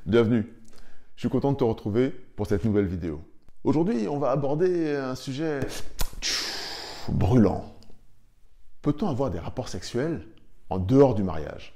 Bienvenue, je suis content de te retrouver pour cette nouvelle vidéo. Aujourd'hui, on va aborder un sujet brûlant. Peut-on avoir des rapports sexuels en dehors du mariage ?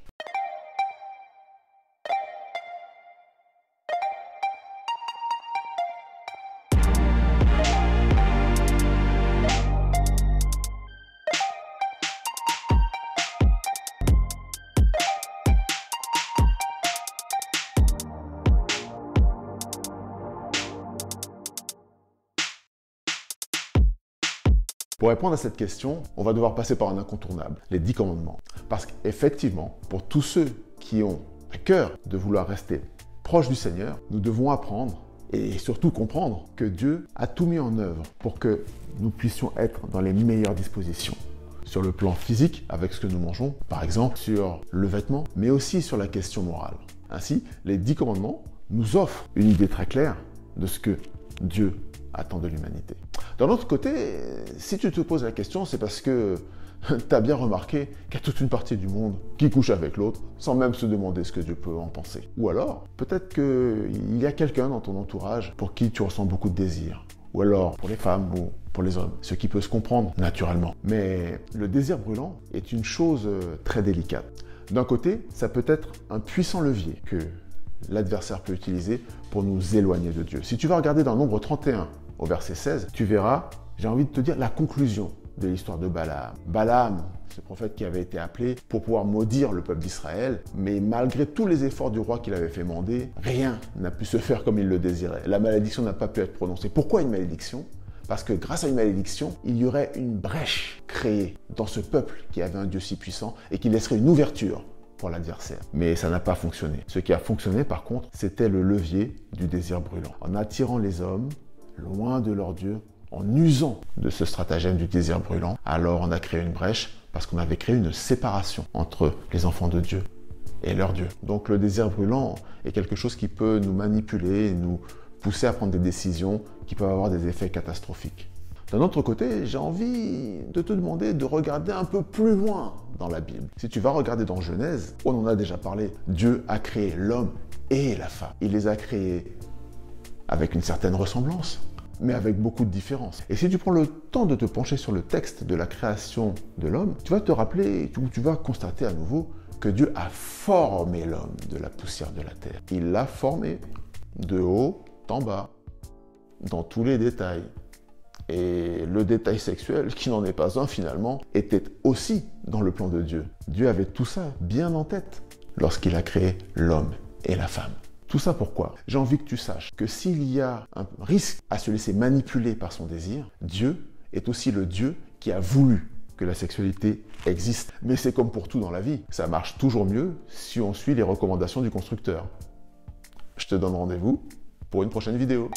Pour répondre à cette question, on va devoir passer par un incontournable, les 10 commandements. Parce qu'effectivement, pour tous ceux qui ont à cœur de vouloir rester proches du Seigneur, nous devons apprendre et surtout comprendre que Dieu a tout mis en œuvre pour que nous puissions être dans les meilleures dispositions. Sur le plan physique, avec ce que nous mangeons, par exemple, sur le vêtement, mais aussi sur la question morale. Ainsi, les 10 commandements nous offrent une idée très claire de ce que Dieu attend de l'humanité. D'un autre côté, si tu te poses la question, c'est parce que tu as bien remarqué qu'il y a toute une partie du monde qui couche avec l'autre sans même se demander ce que Dieu peut en penser. Ou alors, peut-être qu'il y a quelqu'un dans ton entourage pour qui tu ressens beaucoup de désir. Ou alors pour les femmes ou pour les hommes, ce qui peut se comprendre naturellement. Mais le désir brûlant est une chose très délicate. D'un côté, ça peut être un puissant levier que l'adversaire peut utiliser pour nous éloigner de Dieu. Si tu vas regarder dans Nombre 31 au verset 16, tu verras, j'ai envie de te dire, la conclusion de l'histoire de Balaam. Balaam, ce prophète qui avait été appelé pour pouvoir maudire le peuple d'Israël, mais malgré tous les efforts du roi qu'il avait fait mander, rien n'a pu se faire comme il le désirait. La malédiction n'a pas pu être prononcée. Pourquoi une malédiction ? Parce que grâce à une malédiction, il y aurait une brèche créée dans ce peuple qui avait un Dieu si puissant et qui laisserait une ouverture pour l'adversaire. Mais ça n'a pas fonctionné. Ce qui a fonctionné par contre, c'était le levier du désir brûlant. En attirant les hommes loin de leur Dieu, en usant de ce stratagème du désir brûlant, alors on a créé une brèche parce qu'on avait créé une séparation entre les enfants de Dieu et leur Dieu. Donc le désir brûlant est quelque chose qui peut nous manipuler, nous pousser à prendre des décisions qui peuvent avoir des effets catastrophiques. D'un autre côté, j'ai envie de te demander de regarder un peu plus loin dans la Bible. Si tu vas regarder dans Genèse, on en a déjà parlé, Dieu a créé l'homme et la femme. Il les a créés avec une certaine ressemblance, mais avec beaucoup de différences. Et si tu prends le temps de te pencher sur le texte de la création de l'homme, tu vas te rappeler, tu vas constater à nouveau que Dieu a formé l'homme de la poussière de la terre. Il l'a formé de haut en bas, dans tous les détails. Et le détail sexuel, qui n'en est pas un finalement, était aussi dans le plan de Dieu. Dieu avait tout ça bien en tête lorsqu'il a créé l'homme et la femme. Tout ça pourquoi ? J'ai envie que tu saches que s'il y a un risque à se laisser manipuler par son désir, Dieu est aussi le Dieu qui a voulu que la sexualité existe. Mais c'est comme pour tout dans la vie, ça marche toujours mieux si on suit les recommandations du constructeur. Je te donne rendez-vous pour une prochaine vidéo.